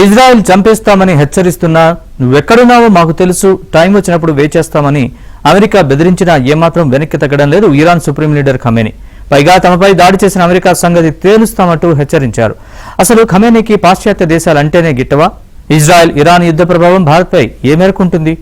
Israel చంపేస్తామని హెచ్చరిస్తున్నా నువ్వెక్కడున్నావో మాకు తెలుసు, టైం వచ్చినప్పుడు వేచేస్తామని అమెరికా బెదిరించినా ఏమాత్రం వెనక్కి తగ్గడం లేదు ఇరాన్ సుప్రీం లీడర్ ఖమేనీ. పైగా తమపై దాడి చేసిన అమెరికా సంగతి తేలుస్తామంటూ హెచ్చరించారు. అసలు ఖమేనీకి పాశ్చాత్య దేశాలంటేనే గిట్టవా? ఇజ్రాయెల్ ఇరాన్ యుద్ధ ప్రభావం భారత్పై ఏ మేరకు ఉంటుంది?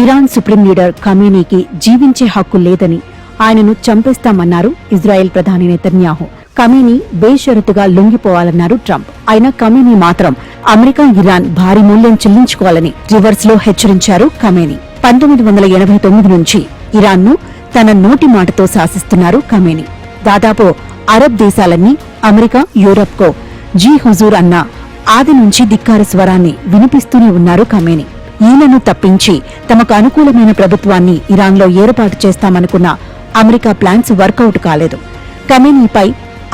ఇరాన్ సుప్రీం లీడర్ ఖమేనీకి జీవించే హక్కు లేదని, ఆయనను చంపేస్తామన్నారు ఇజ్రాయెల్ ప్రధాని నెతన్యాహు. ఖమేనీ బేషరతుగా లొంగిపోవాలన్నారు ట్రంప్. అయినా ఖమేనీ మాత్రం అమెరికా, ఇరాన్ భారీ మూల్యం చెల్లించుకోవాలని రివర్స్ లో హెచ్చరించారు ఖమేనీ. 1989 నుంచి ఇరాన్ను తన నోటి మాటతో శాసిస్తున్నారు ఖమేనీ. దాదాపు అరబ్ దేశాలన్నీ అమెరికా, యూరప్కో జీ హుజూర్ అన్న ఆది నుంచి ధిక్కార స్వరాన్ని వినిపిస్తూనే ఉన్నారు ఖమేనీ. ఈయనను తప్పించి తమకు అనుకూలమైన ప్రభుత్వాన్ని ఇరాన్లో ఏర్పాటు చేస్తామనుకున్న అమెరికా ప్లాన్స్ వర్కౌట్ కాలేదు. ఖమేనీపై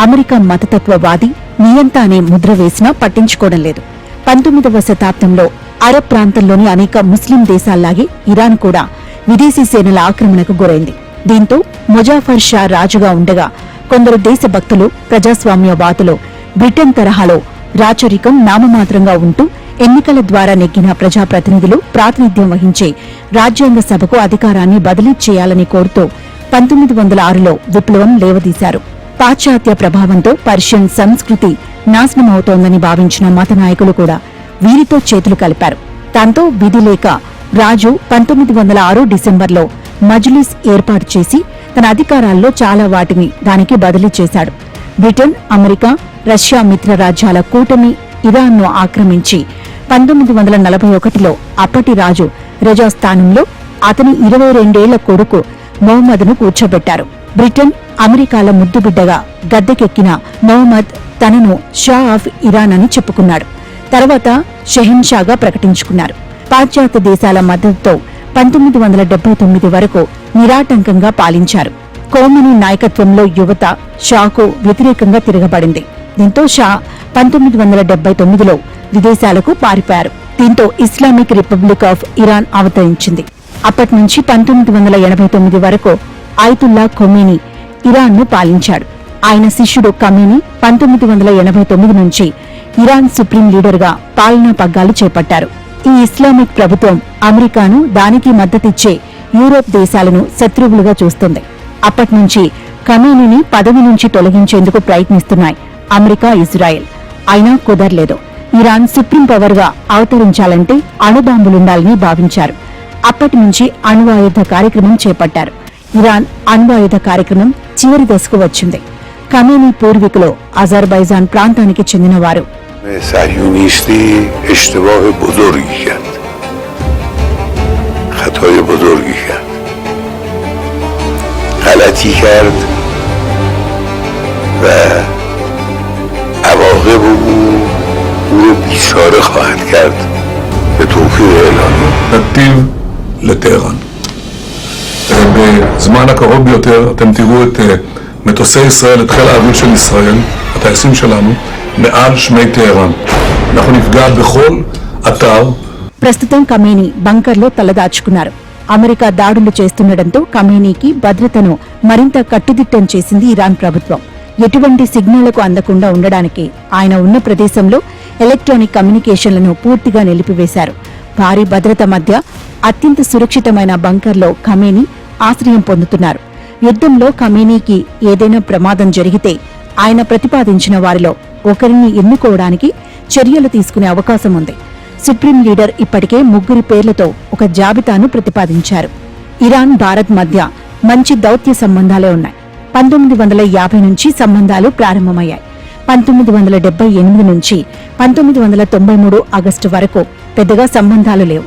అమెరికా మతతత్వవాది, నియంత అనే ముద్ర వేసినా పట్టించుకోవడం లేదు. 19వ శతాబ్దంలో అరబ్ ప్రాంతంలోని అనేక ముస్లిం దేశాల్లాగే ఇరాన్ కూడా విదేశీ సేనల ఆక్రమణకు గురైంది. దీంతో ముజాఫర్ షా రాజుగా ఉండగా కొందరు దేశభక్తులు, ప్రజాస్వామ్యవాదులు బ్రిటన్ తరహాలో రాచరికం నామమాత్రంగా ఉంటూ ఎన్నికల ద్వారా నెగ్గిన ప్రజాప్రతినిధులు ప్రాతినిధ్యం వహించే రాజ్యాంగ సభకు అధికారాన్ని బదిలీ చేయాలని కోరుతూ 1906లో విప్లవం లేవదీశారు. పాశ్చాత్య ప్రభావంతో పర్షియన్ సంస్కృతి నాశనమవుతోందని భావించిన మత నాయకులు కూడా వీరితో చేతులు కలిపారు. దాంతో విధి లేక రాజు 1906 డిసెంబర్లో మజ్లిస్ ఏర్పాటు చేసి తన అధికారాల్లో చాలా వాటిని దానికి బదిలీ చేశాడు. బ్రిటన్, అమెరికా, రష్యా మిత్ర రాజ్యాల కూటమి ఇరాన్ను ఆక్రమించి 1941లో అప్పటి రాజు రెజా స్థానంలో అతని 22 కొడుకు మొహమ్మద్ను కూర్చోబెట్టారు. బ్రిటన్, అమెరికాల ముద్దుబిడ్డగా గద్దెకెక్కిన మొహమ్మద్ తనను షా ఆఫ్ ఇరాన్ అని చెప్పుకున్నాడు. తర్వాత షెహెన్షాగా ప్రకటించుకున్నారు. పాశ్చాత్య దేశాల మద్దతుతో 1979 వరకు నిరాటంకంగా పాలించారు. ఖోమెనీ నాయకత్వంలో యువత షాకు వ్యతిరేకంగా తిరగబడింది. దీంతో షా 1979లో విదేశాలకు పారిపోయారు. దీంతో ఇస్లామిక్ రిపబ్లిక్ ఆఫ్ ఇరాన్ అవతరించింది. అప్పటి నుంచి 1989 వరకు ఆయతుల్లా ఖొమేనీ ఇరాన్ను పాలించాడు. ఆయన శిష్యుడు ఖమేనీ 1989 నుంచి ఇరాన్ సుప్రీం లీడర్గా పాలనా పగ్గాలు చేపట్టారు. ఈ ఇస్లామిక్ ప్రభుత్వం అమెరికాను, దానికి మద్దతిచ్చే యూరోప్ దేశాలను శత్రువులుగా చూస్తుంది. అప్పటి నుంచి ఖమేనీని పదవి నుంచి తొలగించేందుకు ప్రయత్నిస్తున్నాయి అమెరికా, ఇజ్రాయెల్. అయినా కుదరలేదు. ఇరాన్ సుప్రీం పవర్ గా అవతరించాలంటే అణుబాంబులుండాలని భావించారు. అప్పటి నుంచి అణ్వాయుధ కార్యక్రమం చేపట్టారు. ఇరాన్ అణ్వాయుధ కార్యక్రమం చివరి దశకు వచ్చింది. ఖమేనీ పూర్వీకులు అజర్బైజాన్ ప్రాంతానికి చెందినవారు. بیچاره خواهد کرد به توفیق الهی. נתיב לטהרן. בזמן הקרוב ביותר אתם תראו את מטוסי ישראל, את חיל האוויר של ישראל, הטייסים שלנו, מעל שמי טהרן. אנחנו נפגע בכל אתר. ప్రస్తుతం ఖమేనీ బంకర్లో తలదాచుకున్నారు. అమెరికా దాడులు చేస్తుండటంతో ఖమేనీకి భద్రతను మరింత కట్టుదిట్టం చేసింది ఇరాన్ ప్రభుత్వం. ఎటువంటి సిగ్నళ్లకు అందకుండా ఉండడానికి ఆయన ఉన్న ప్రదేశంలో ఎలక్ట్రానిక్ కమ్యూనికేషన్లను పూర్తిగా నిలిపివేశారు. భారీ భద్రత మధ్య అత్యంత సురక్షితమైన బంకర్లో ఖమేనీ ఆశ్రయం పొందుతున్నారు. యుద్ధంలో ఖమేనీకి ఏదైనా ప్రమాదం జరిగితే ఆయన ప్రతిపాదించిన వారిలో ఒకరిని ఎన్నుకోవడానికి చర్యలు తీసుకునే అవకాశం ఉంది. సుప్రీం లీడర్ ఇప్పటికే 3 పేర్లతో ఒక జాబితాను ప్రతిపాదించారు. ఇరాన్, భారత్ మధ్య మంచి దౌత్య సంబంధాలే ఉన్నాయి. 1950 నుంచి సంబంధాలు ప్రారంభమయ్యాయి. 1978 నుంచి 1993 ఆగస్టు వరకు పెద్దగా సంబంధాలు లేవు.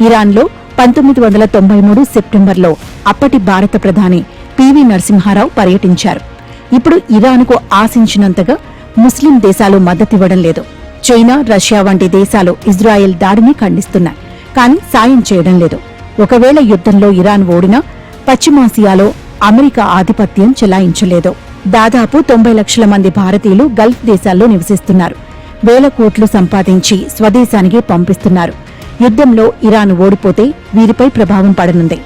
ఇరాన్లో 1993 సెప్టెంబర్లో అప్పటి భారత ప్రధాని పివి నరసింహారావు పర్యటించారు. ఇప్పుడు ఇరాన్కు ఆశించినంతగా ముస్లిం దేశాలు మద్దతివ్వడం లేదు. చైనా, రష్యా వంటి దేశాలు ఇజ్రాయెల్ దాడిని ఖండిస్తున్నాయి, కానీ సాయం చేయడం లేదు. ఒకవేళ యుద్ధంలో ఇరాన్ ఓడినా పశ్చిమాసియాలో అమెరికా ఆధిపత్యం చెలాయించలేదు. దాదాపు 90 లక్షల మంది భారతీయులు గల్ఫ్ దేశాల్లో నివసిస్తున్నారు. వేల కోట్లు సంపాదించి స్వదేశానికి పంపిస్తున్నారు. యుద్ధంలో ఇరాన్ ఓడిపోతే వీరిపై ప్రభావం పడనుంది.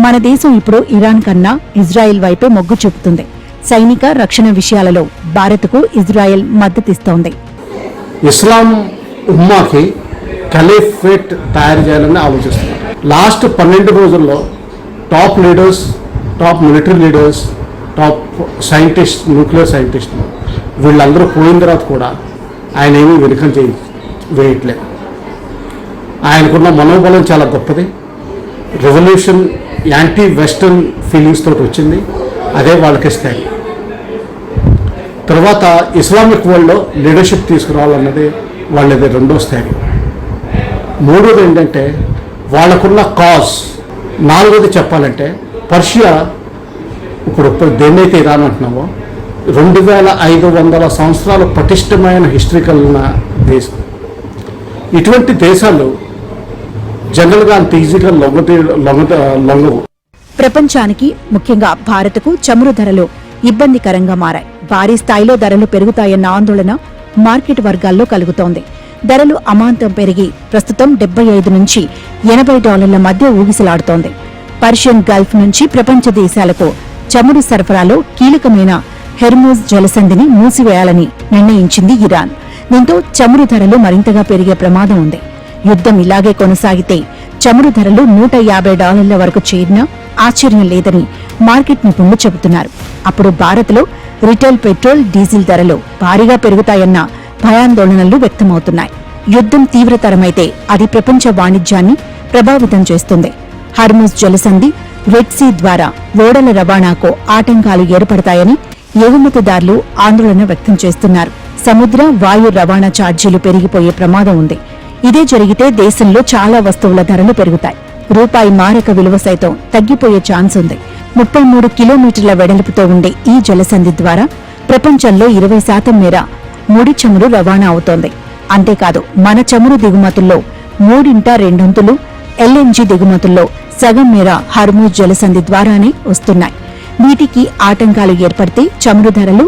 మన దేశం ఇప్పుడు ఇరాన్ కన్నా ఇజ్రాయెల్ వైపే మొగ్గు చూపుతుంది. సైనిక రక్షణ విషయాలలో భారత్కు ఇజ్రాయెల్ మద్దతిస్తోంది. ఇస్లాం ఉమ్మాకి ఖలీఫేట్ తయారు చేయాలని ఆలోచిస్తున్నారు. లాస్ట్ 12 రోజుల్లో top leaders, top military leaders, top scientist, nuclear scientist వీళ్ళందరూ పోయిన తర్వాత కూడా ఆయన ఏమీ వెనుకం వేయట్లేదు. ఆయనకున్న మనోబలం చాలా గొప్పది. రెవల్యూషన్ యాంటీ వెస్టర్న్ ఫీలింగ్స్ తోటి వచ్చింది. అదే వాళ్ళకి స్థాయి. తర్వాత ఇస్లామిక్ వరల్డ్లో లీడర్షిప్ తీసుకురావాలన్నది వాళ్ళది రెండో స్థాయి. మూడోది ఏంటంటే వాళ్ళకున్న కాజ్. నాలుగోది చెప్పాలంటే పర్షియా, ఇప్పుడు దేన్నైతే ఇరాన్ అంటున్నామో 2500 సంవత్సరాలు పటిష్టమైన హిస్టరీ కలిగిన దేశం. ఇటువంటి దేశాలు జనరల్గా అంత ఈజీగా లొంగవు. ప్రపంచానికి, ముఖ్యంగా భారత్కు చమురు ధరలు ఇబ్బందికరంగా మారాయి. భారీ స్థాయిలో ధరలు పెరుగుతాయన్న ఆందోళన మార్కెట్ వర్గాల్లో కలుగుతోంది. ధరలు అమాంతం పెరిగి ప్రస్తుతం $75 నుంచి $80 మధ్య ఊగిసలాడుతోంది. పర్షియన్ గల్ఫ్ నుంచి ప్రపంచ దేశాలకు చమురు సరఫరాలో కీలకమైన హెర్మూజ్ జలసంధిని మూసివేయాలని నిర్ణయించింది ఇరాన్. దీంతో చమురు ధరలు మరింతగా పెరిగే ప్రమాదం ఉంది. యుద్ధం ఇలాగే కొనసాగితే చమురు ధరలు $150 వరకు చేరినా ఆశ్చర్యం లేదని మార్కెట్ నిపుణులు చెబుతున్నారు. అప్పుడు భారత్లో రిటైల్ పెట్రోల్, డీజిల్ ధరలు భారీగా పెరుగుతాయన్న భయాందోళనలు వ్యక్తమవుతున్నాయి. యుద్ధం తీవ్రతరమైతే అది ప్రపంచ వాణిజ్యాన్ని ప్రభావితం చేస్తుంది. హర్ముజ్ జలసంధి, రెడ్ సీ ద్వారా ఓడల రవాణాకు ఆటంకాలు ఏర్పడతాయని ఎగుమతిదారులు ఆందోళన వ్యక్తం చేస్తున్నారు. సముద్ర, వాయు రవాణా ఛార్జీలు పెరిగిపోయే ప్రమాదం ఉంది. ఇదే జరిగితే దేశంలో చాలా వస్తువుల ధరలు పెరుగుతాయి. రూపాయి మారక విలువ సైతం తగ్గిపోయే ఛాన్స్ ఉంది. 33 కిలోమీటర్ల వెడల్పుతో ఉండే ఈ జలసంధి ద్వారా ప్రపంచంలో 20% మేర ముడి చమురు రవాణా అవుతోంది. అంతేకాదు మన చమురు దిగుమతుల్లో 2/3 ఎల్ఎన్జీ దిగుమతుల్లో సగం మేర హర్మూజ్ జలసంధి ద్వారానే వస్తున్నాయి. వీటికి ఆటంకాలు ఏర్పడితే చమురు ధరలు,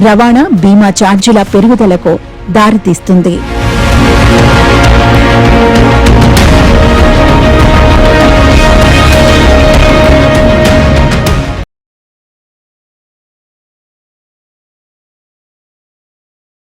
రవాణా, బీమా ఛార్జీల పెరుగుదలకు దారితీస్తుంది.